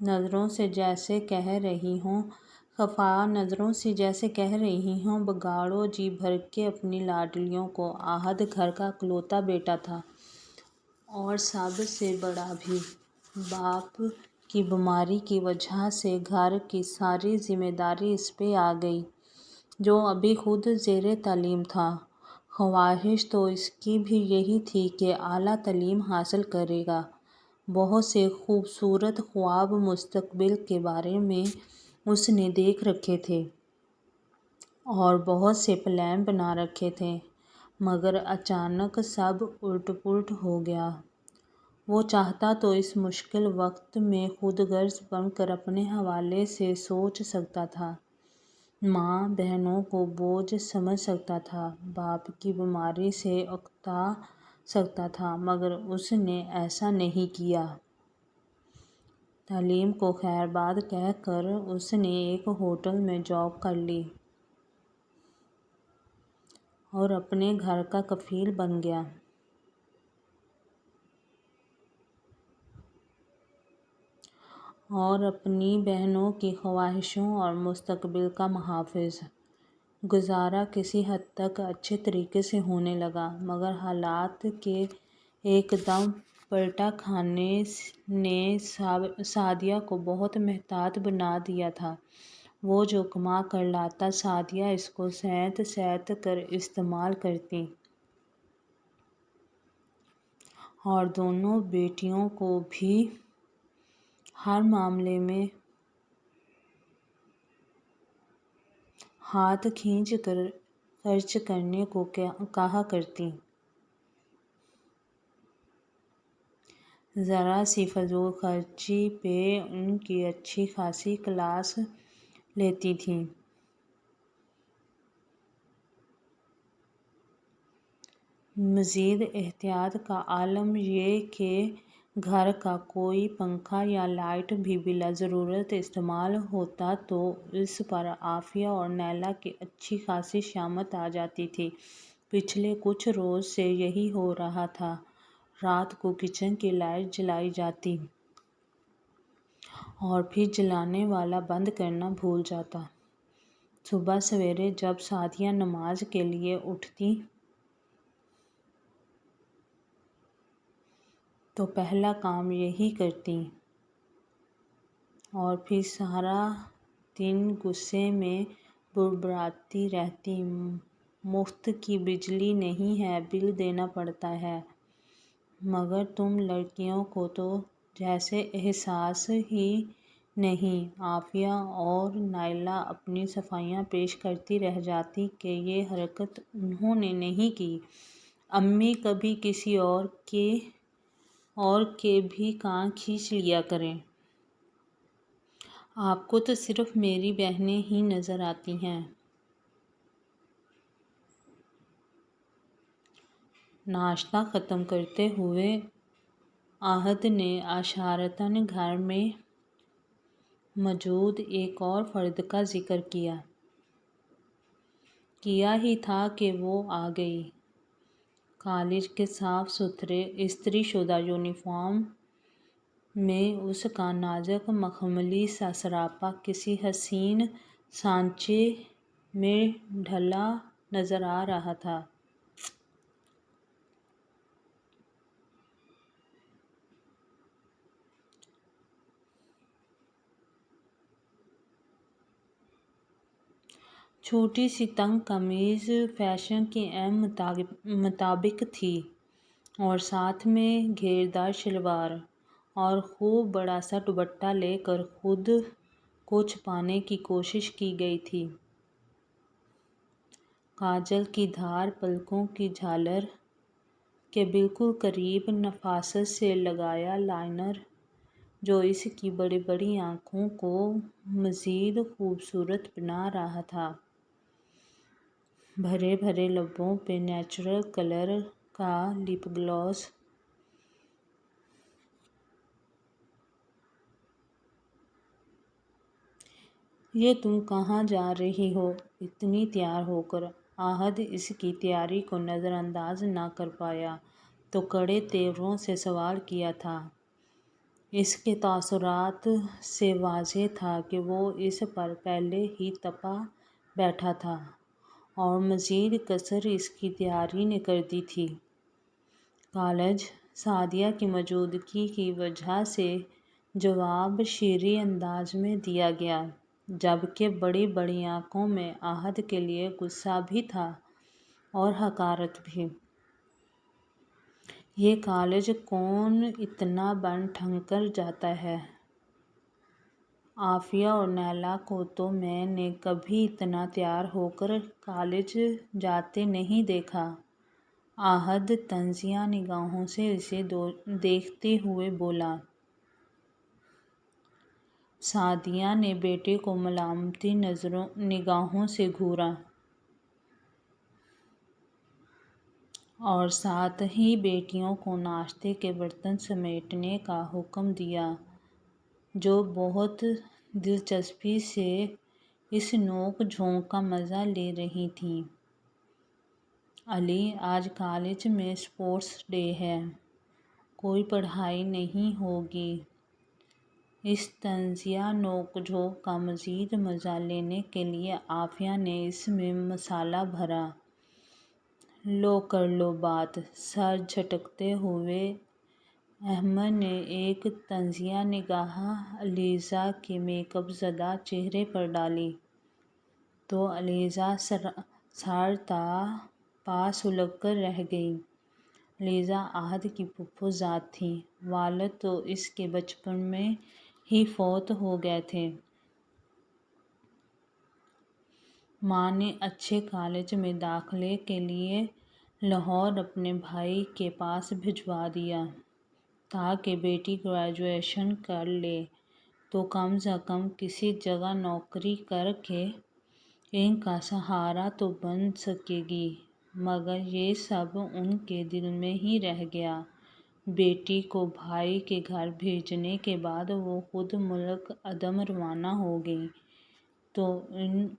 نظروں سے جیسے کہہ رہی ہوں خفا نظروں سے جیسے کہہ رہی ہوں بگاڑو جی بھر کے اپنی لاڈلیوں کو۔ احد گھر کا اکلوتا بیٹا تھا اور سب سے بڑا بھی۔ باپ کی بیماری کی وجہ سے گھر کی ساری ذمہ داری اس پہ آ گئی، جو ابھی خود زیر تعلیم تھا۔ خواہش تو اس کی بھی یہی تھی کہ اعلیٰ تعلیم حاصل کرے گا۔ بہت سے خوبصورت خواب مستقبل کے بارے میں اس نے دیکھ رکھے تھے اور بہت سے پلان بنا رکھے تھے، مگر اچانک سب الٹ پلٹ ہو گیا۔ وہ چاہتا تو اس مشکل وقت میں خود غرض بن کر اپنے حوالے سے سوچ سکتا تھا، ماں بہنوں کو بوجھ سمجھ سکتا تھا، باپ کی بیماری سے اکتا سکتا تھا، مگر اس نے ایسا نہیں کیا۔ تعلیم کو خیر باد کہہ کر اس نے ایک ہوٹل میں جاب کر لی اور اپنے گھر کا کفیل بن گیا۔ اور اپنی بہنوں کی خواہشوں اور مستقبل کا محافظ۔ گزارا کسی حد تک اچھے طریقے سے ہونے لگا، مگر حالات کے ایک دم پلٹا کھانے نے سعدیہ کو بہت محتاط بنا دیا تھا۔ وہ جو کما کر لاتا سعدیہ اس کو سینت سینت کر استعمال کرتی اور دونوں بیٹیوں کو بھی ہر معاملے میں ہاتھ کھینچ کر خرچ کرنے کو کہا کرتی۔ ذرا سی فضول خرچی پہ ان کی اچھی خاصی کلاس لیتی تھیں۔ مزید احتیاط کا عالم یہ کہ گھر کا کوئی پنکھا یا لائٹ بھی بلا ضرورت استعمال ہوتا تو اس پر عافیہ اور نیلا کی اچھی خاصی شامت آ جاتی تھی۔ پچھلے کچھ روز سے یہی ہو رہا تھا۔ رات کو کچن کی لائٹ جلائی جاتی اور پھر جلانے والا بند کرنا بھول جاتا۔ صبح سویرے جب سعدیہ نماز کے لیے اٹھتی تو پہلا کام یہی کرتی اور پھر سارا دن غصے میں بڑبڑاتی رہتی، مفت کی بجلی نہیں ہے، بل دینا پڑتا ہے۔ مگر تم لڑکیوں کو تو جیسے احساس ہی نہیں۔ عافیہ اور نیلا اپنی صفائیاں پیش کرتی رہ جاتی کہ یہ حرکت انہوں نے نہیں کی، امی کبھی کسی اور کے بھی کان کھینچ لیا کریں۔ آپ کو تو صرف میری بہنیں ہی نظر آتی ہیں۔ ناشتہ ختم کرتے ہوئے احد نے اشارتاً گھر میں موجود ایک اور فرد کا ذکر کیا ہی تھا کہ وہ آ گئی۔ کالج کے صاف ستھرے استری شدہ یونیفارم میں اس کا نازک مخملی سا سراپا کسی حسین سانچے میں ڈھلا نظر آ رہا تھا۔ چھوٹی سی تنگ قمیض فیشن کے عین مطابق تھی اور ساتھ میں گھیردار شلوار اور خوب بڑا سا دوپٹہ لے کر خود کو چھپانے کی کوشش کی گئی تھی۔ کاجل کی دھار پلکوں کی جھالر کے بالکل قریب نفاست سے لگایا لائنر جو اس کی بڑی بڑی آنکھوں کو مزید خوبصورت بنا رہا تھا، بھرے بھرے لبوں پہ نیچرل کلر کا لپ گلوس۔ یہ تم کہاں جا رہی ہو اتنی تیار ہو کر؟ احد اس کی تیاری کو نظر انداز نہ کر پایا تو کڑے تیوروں سے سوال کیا تھا۔ اس کے تاثرات سے واضح تھا کہ وہ اس پر پہلے ہی تپا بیٹھا تھا اور مزید کسر اس کی تیاری نے کر دی تھی۔ کالج سعدیہ کی موجودگی کی وجہ سے جواب شیریں انداز میں دیا گیا، جبکہ بڑی بڑی آنکھوں میں عہد کے لیے غصہ بھی تھا اور حقارت بھی۔ یہ کالج کون اتنا بن ٹھن کر جاتا ہے؟ عافیہ اور نیلا کو تو میں نے کبھی اتنا تیار ہو کر کالج جاتے نہیں دیکھا۔ عہد طنزیہ نگاہوں سے اسے دیکھتے ہوئے بولا۔ سعدیہ نے بیٹے کو ملامتی نگاہوں سے گھورا اور ساتھ ہی بیٹیوں کو ناشتے کے برتن سمیٹنے کا حکم دیا، جو بہت دلچسپی سے اس نوک جھونک کا مزہ لے رہی تھیں۔ علی، آج کالج میں اسپورٹس ڈے ہے، کوئی پڑھائی نہیں ہوگی؟ اس طنزیہ نوک جھونک کا مزید مزہ لینے کے لیے عافیہ نے اس میں مسالہ بھرا۔ لو کر لو بات۔ سر جھٹکتے ہوئے احمد نے ایک طنزیہ نگاہ علیزہ کے میک اپ زدہ چہرے پر ڈالی تو علیزہ سر تا پا سلگ کر رہ گئی۔ علیزہ عہد کی پھوپھو ذات تھیں، والد تو اس کے بچپن میں ہی فوت ہو گئے تھے۔ ماں نے اچھے کالج میں داخلے کے لیے لاہور اپنے بھائی کے پاس بھجوا دیا تاکہ بیٹی گریجویشن کر لے تو کم از کم کسی جگہ نوکری کر کے ان کا سہارا تو بن سکے گی، مگر یہ سب ان کے دل میں ہی رہ گیا۔ بیٹی کو بھائی کے گھر بھیجنے کے بعد وہ خود ملک عدم روانہ ہو گئیں تو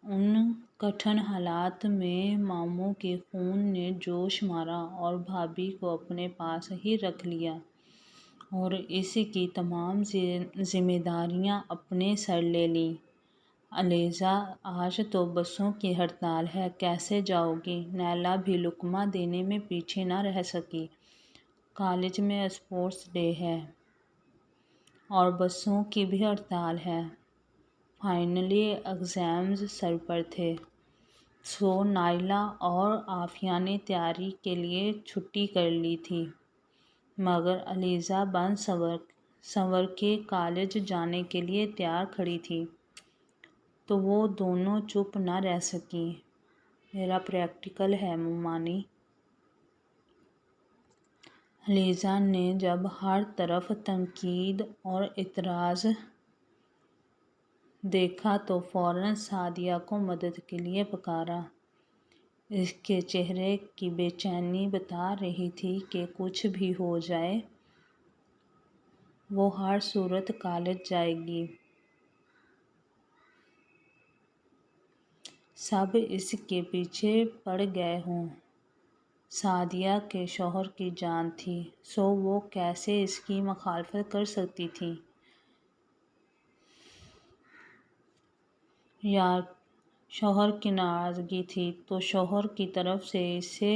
ان کٹھن حالات میں ماموں کے خون نے جوش مارا اور بھابھی کو اپنے پاس ہی رکھ لیا اور اس کی تمام ذمہ داریاں اپنے سر لے لیں۔ علیزہ، آج تو بسوں کی ہڑتال ہے، کیسے جاؤ گی؟ نیلا بھی لقمہ دینے میں پیچھے نہ رہ سکی۔ کالج میں اسپورٹس ڈے ہے اور بسوں کی بھی ہڑتال ہے۔ فائنلی ایگزامز سر پر تھے، سو نائلہ اور عافیہ نے تیاری کے لیے چھٹی کر لی تھی، مگر علیزہ بن سنور کے کالج جانے کے لیے تیار کھڑی تھی تو وہ دونوں چپ نہ رہ سکیں۔ میرا پریکٹیکل ہے مومانی۔ علیزہ نے جب ہر طرف تنقید اور اعتراض دیکھا تو فوراً سعدیہ کو مدد کے لیے پکارا۔ اس کے چہرے کی بے چینی بتا رہی تھی کہ کچھ بھی ہو جائے وہ ہر صورت کالج جائے گی۔ سب اس کے پیچھے پڑ گئے ہوں۔ سعدیہ کے شوہر کی جان تھی، سو وہ کیسے اس کی مخالفت کر سکتی تھیں؟ یا شوہر کی ناراضگی تھی تو شوہر کی طرف سے اسے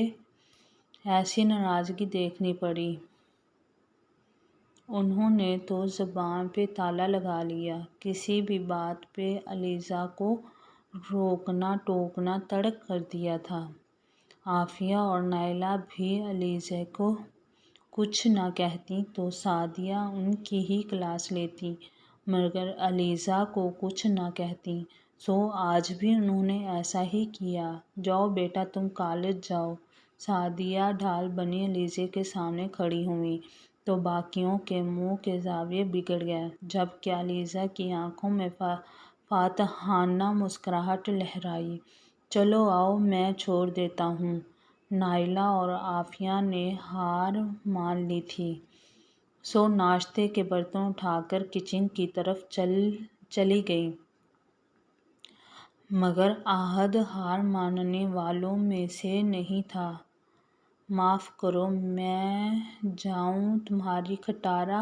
ایسی ناراضگی دیکھنی پڑی۔ انہوں نے تو زبان پہ تالا لگا لیا، کسی بھی بات پہ علیزہ کو روکنا ٹوکنا ترک کر دیا تھا۔ عافیہ اور نیلا بھی علیزہ کو کچھ نہ کہتیں تو سعدیہ ان کی ہی کلاس لیتی، مگر علیزہ کو کچھ نہ کہتیں، سو آج بھی انہوں نے ایسا ہی کیا۔ جاؤ بیٹا تم کالج جاؤ۔ سعدیہ ڈھال بنی علیزہ کے سامنے کھڑی ہوئیں تو باقیوں کے منہ کے زاویے بگڑ گئے، جبکہ علیزہ کی آنکھوں میں فاتحانہ مسکراہٹ لہرائی۔ چلو آؤ میں چھوڑ دیتا ہوں۔ نائلہ اور عافیہ نے ہار مان لی تھی، سو ناشتے کے برتن اٹھا کر کچن کی طرف چلی گئیں، مگر عہد ہار ماننے والوں میں سے نہیں تھا۔ معاف کرو میں جاؤں، تمہاری کھٹارا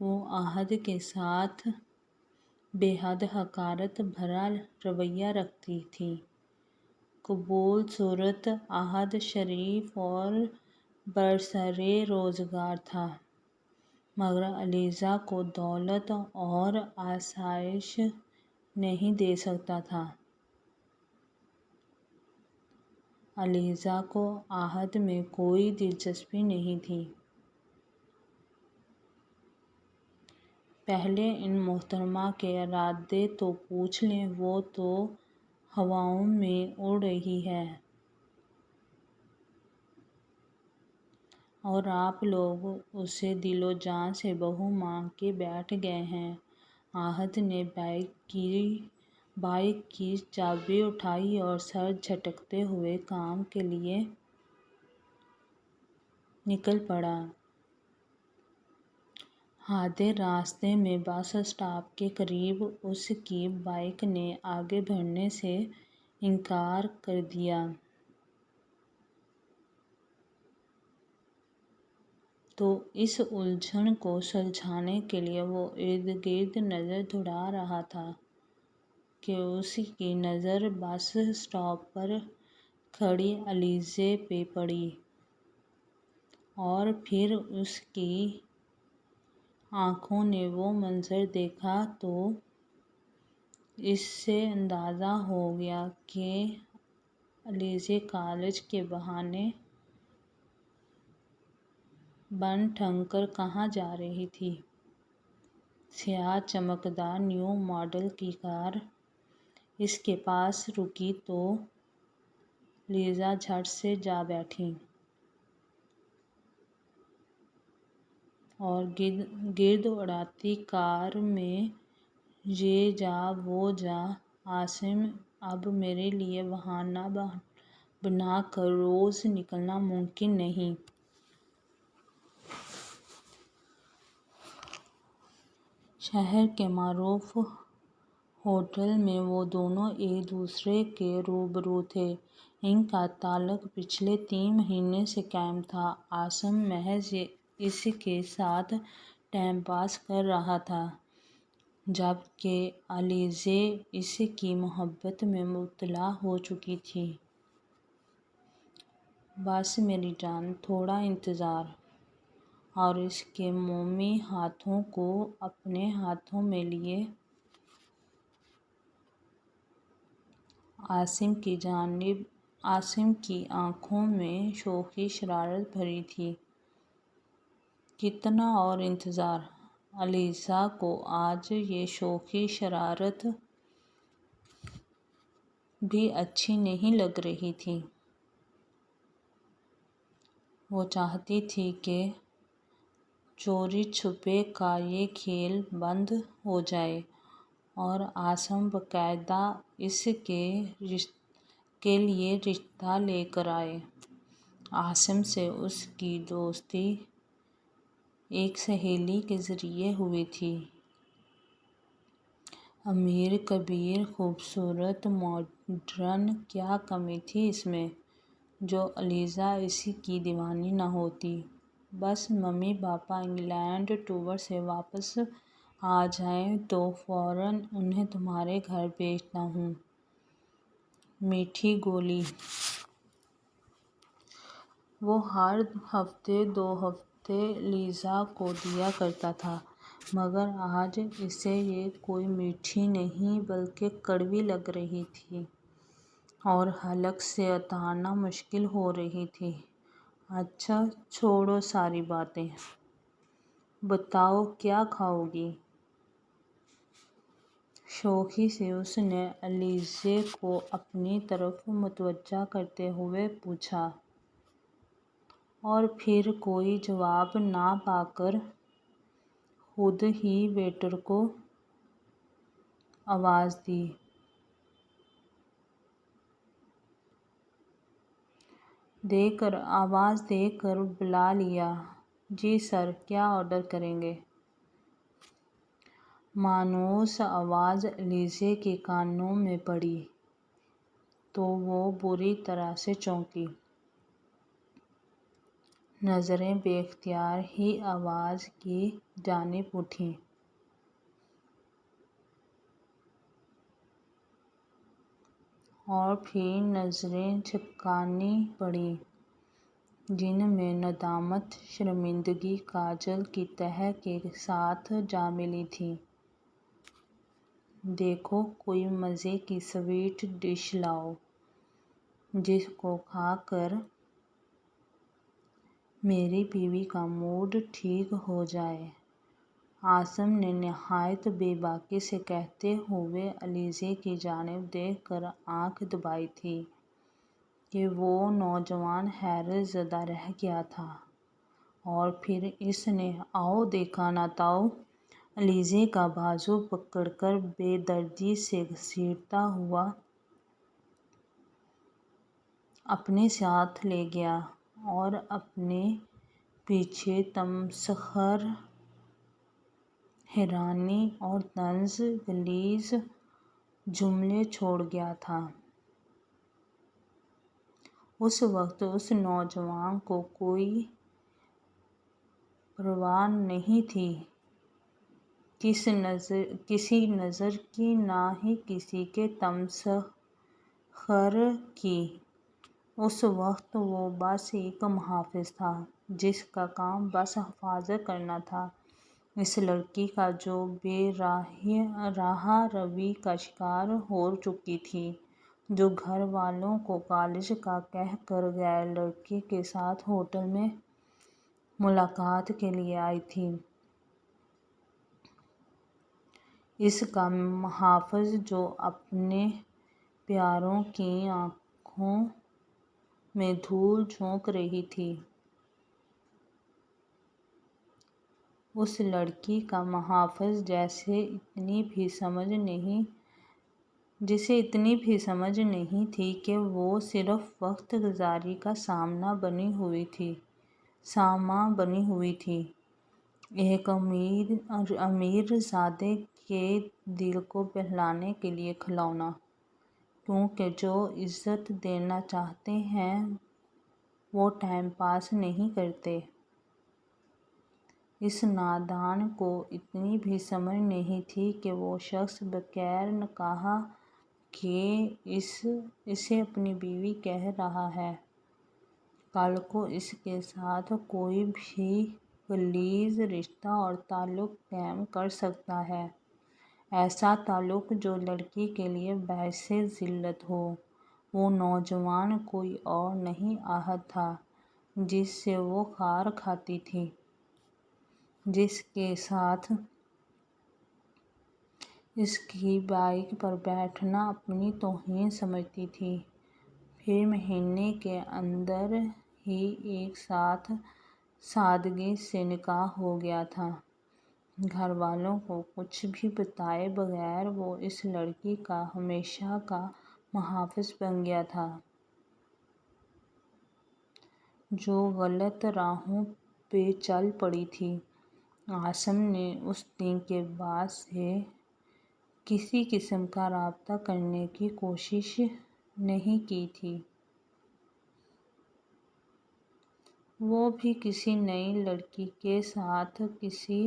وہ عہد کے ساتھ بے حد حقارت بھرا رویہ رکھتی تھی۔ قبول صورت عہد شریف اور برسر روزگار تھا، مگر علیزہ کو دولت اور آسائش نہیں دے سکتا تھا۔ علیزہ کو عہد میں کوئی دلچسپی نہیں تھی۔ پہلے ان محترمہ کے ارادے تو پوچھ لیں، وہ تو ہواؤں میں اڑ رہی ہے، اور آپ لوگ اسے دل و جان سے بہو مانگ کے بیٹھ گئے ہیں۔ عہد نے بائیک کی چابی اٹھائی اور سر جھٹکتے ہوئے کام کے لیے نکل پڑا۔ آدھے راستے میں بس اسٹاپ کے قریب اس کی بائیک نے آگے بڑھنے سے انکار کر دیا تو اس الجھن کو سلجھانے کے لیے وہ ارد گرد نظر دوڑا رہا تھا کہ اس کی نظر بس اسٹاپ پر کھڑی علیزے پہ پڑی، اور پھر اس کی آنکھوں نے وہ منظر دیکھا تو اس سے اندازہ ہو گیا کہ علیزہ کالج کے بہانے بن ٹھن کر کہاں جا رہی تھی۔ سیاہ چمکدار نیو ماڈل کی کار اس کے پاس رکی تو علیزہ جھٹ سے جا بیٹھی اور گرد اڑاتی کار میں یہ جا وہ جا، عاصم اب میرے لیے بہانہ بنا کر روز نکلنا ممکن نہیں۔ شہر کے معروف ہوٹل میں وہ دونوں ایک دوسرے کے روبرو تھے۔ ان کا تعلق پچھلے 3 مہینے سے قائم تھا۔ عاصم محض اس کے ساتھ ٹائم پاس کر رہا تھا، جبکہ علیزہ اس کی محبت میں مبتلا ہو چکی تھی۔ بس میری جان، تھوڑا انتظار۔ اور اس کے مومی ہاتھوں کو اپنے ہاتھوں میں لیے عاصم کی آنکھوں میں شوخی شرارت بھری تھی۔ کتنا اور انتظار؟ علیزہ کو آج یہ شوخی شرارت بھی اچھی نہیں لگ رہی تھی۔ وہ چاہتی تھی کہ چوری چھپے کا یہ کھیل بند ہو جائے اور عاصم باقاعدہ اس کے لیے رشتہ لے کر آئے۔ عاصم سے اس کی دوستی ایک سہیلی کے ذریعے ہوئی تھی۔ امیر، کبیر، خوبصورت، ماڈرن، کیا کمی تھی اس میں جو علیزہ اس کی دیوانی نہ ہوتی؟ بس ممی پاپا انگلینڈ ٹور سے واپس آ جائیں تو فوراً انہیں تمہارے گھر بھیجتا ہوں۔ میٹھی گولی وہ ہر ہفتے 2 ہفتے علیزہ کو دیا کرتا تھا، مگر آج اسے یہ کوئی میٹھی نہیں بلکہ کڑوی لگ رہی تھی اور حلق سے اتارنا مشکل ہو رہی تھی۔ اچھا چھوڑو ساری باتیں، بتاؤ کیا کھاؤ گی؟ شوخی سے اس نے علیزہ کو اپنی طرف متوجہ کرتے ہوئے پوچھا، اور پھر کوئی جواب نہ پا کر خود ہی ویٹر کو آواز دی۔ آواز دے کر بلا لیا، جی سر، کیا آرڈر کریں گے؟ مانوس آواز علیزہ کے کانوں میں پڑی تو وہ بری طرح سے چونکی۔ نظریں بے اختیار ہی آواز کی جانب اٹھیں اور پھر نظریں جھپکانی پڑیں جن میں ندامت، شرمندگی کاجل کی تہہ کے ساتھ جا ملی تھی۔ دیکھو کوئی مزے کی سویٹ ڈش لاؤ جس کو کھا کر میری بیوی کا موڈ ٹھیک ہو جائے، عاصم نے نہایت بے باکی سے کہتے ہوئے علیزے کی جانب دیکھ کر آنکھ دبائی تھی کہ وہ نوجوان حیرت زدہ رہ گیا تھا، اور پھر اس نے آؤ دیکھا نہ تاؤ علیزے کا بازو پکڑ کر بے دردی سے گھسیٹتا ہوا اپنے ساتھ لے گیا اور اپنے پیچھے تمسخر، حیرانی اور طنز خیز جملے چھوڑ گیا تھا۔ اس وقت اس نوجوان کو کوئی پرواہ نہیں تھی کسی نظر کی، نہ ہی کسی کے تمسخر کی۔ اس وقت وہ بس ایک محافظ تھا جس کا کام بس حفاظت کرنا تھا اس لڑکی کا جو بے راہ روی کا شکار ہو چکی تھی، جو گھر والوں کو کالج کا کہہ کر غیر لڑکے کے ساتھ ہوٹل میں ملاقات کے لیے آئی تھی۔ اس کا محافظ جو اپنے پیاروں کی آنکھوں میں دھول جھونک رہی تھی۔ اس لڑکی کا محافظ جسے اتنی بھی سمجھ نہیں تھی کہ وہ صرف وقت گزاری کا سامان بنی ہوئی تھی، ایک امیر زادے کے دل کو بہلانے کے لیے کھلونا، کیونکہ جو عزت دینا چاہتے ہیں وہ ٹائم پاس نہیں کرتے۔ اس نادان کو اتنی بھی سمجھ نہیں تھی کہ وہ شخص بغیر کہا کہ اسے اپنی بیوی کہہ رہا ہے، کل کو اس کے ساتھ کوئی بھی غلیظ رشتہ اور تعلق قائم کر سکتا ہے، ایسا تعلق جو لڑکی کے لیے باعث ذلت ہو۔ وہ نوجوان کوئی اور نہیں احد تھا جس سے وہ کھار کھاتی تھی، جس کے ساتھ اس کی بائیک پر بیٹھنا اپنی توہین سمجھتی تھی۔ پھر مہینے کے اندر ہی ایک ساتھ سادگی سے نکاح ہو گیا تھا۔ گھر والوں کو کچھ بھی بتائے بغیر وہ اس لڑکی کا ہمیشہ کا محافظ بن گیا تھا جو غلط راہوں پہ چل پڑی تھی۔ عاصم نے اس دن کے بعد سے کسی قسم کا رابطہ کرنے کی کوشش نہیں کی تھی۔ وہ بھی کسی نئی لڑکی کے ساتھ کسی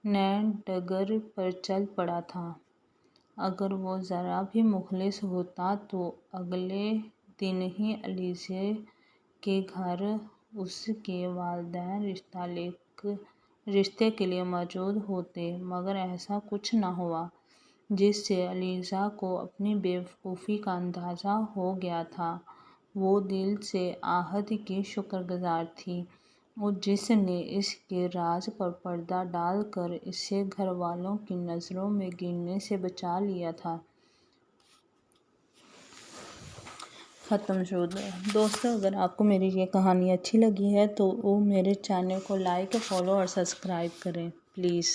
نئے ڈگر پر چل پڑا تھا۔ اگر وہ ذرا بھی مخلص ہوتا تو اگلے دن ہی علیزے کے گھر اس کے والدین رشتے کے لیے موجود ہوتے، مگر ایسا کچھ نہ ہوا، جس سے علیزہ کو اپنی بے وقوفی کا اندازہ ہو گیا تھا۔ وہ دل سے عہد کی شکر گزار تھی جس نے اس کے راز پر پردہ ڈال کر اسے گھر والوں کی نظروں میں گرنے سے بچا لیا تھا۔ ختم شد۔ دوستو، اگر آپ کو میری یہ کہانی اچھی لگی ہے تو میرے چینل کو لائک، فالو اور سبسکرائب کریں پلیز۔